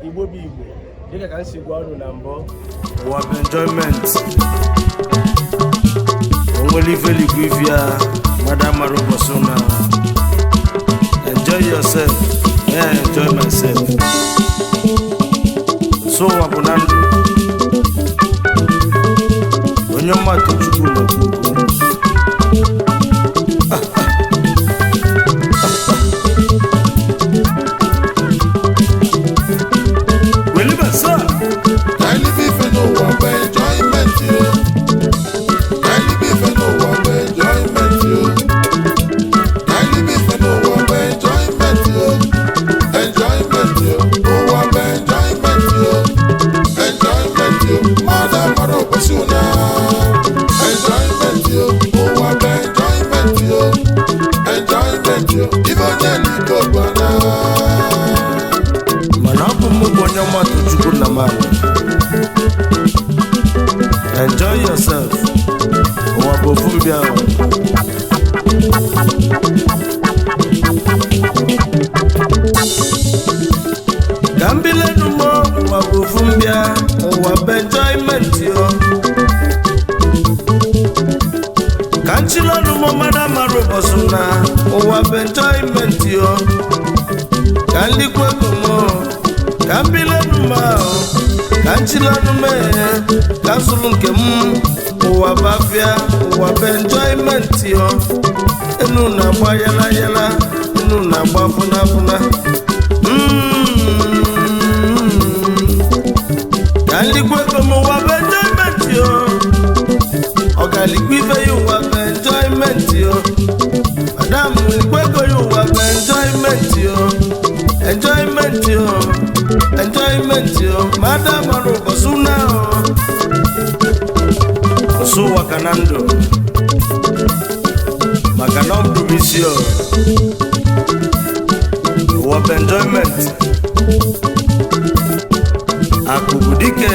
Igbo bụ Igbo dịka ka m si gwa ọnụ na mbụ ụwa bụ enjoyment onwere ife likwu ife ya mmadụ amara ụbọchị na enjoy yourself yeah, enjoy myself so ụwa bụ na ndụ onye mmadụ chukwu na-ekwu mana ọ bụ mụ bụ onye mmadụ chukwu na mmadụ enjoy yourself ụwa bụ ofu mbịa ka mbilenu m ụwa bụ ofu mbịa ụwa bụ enjoyment yo ka nchilọnụ m mmadụ amara ụbọchị na ụwa bụ enjoyment yo ka nlikwa ego m ka mbilenu m ahụ ka nchilọnụ m ka zụrụ nke m ụwa bụ afịa ụwa bụ enjoyment yo enu na-agba yala yala enu na-agba fụna fụna ka nlikwa ego m ụwa bụ enjoyment yo ọ ga-alikwa ife ya ụwa bụ enjoyment yo madam likwa ego ya ụwa bụ enjoyment yo enjoyment yo enjoyment yo madam mara ụbọchị na ọsọ ụwa ka na ndụ maka na ọbụ isi ụwa bụ enjoyment akụ bụ dike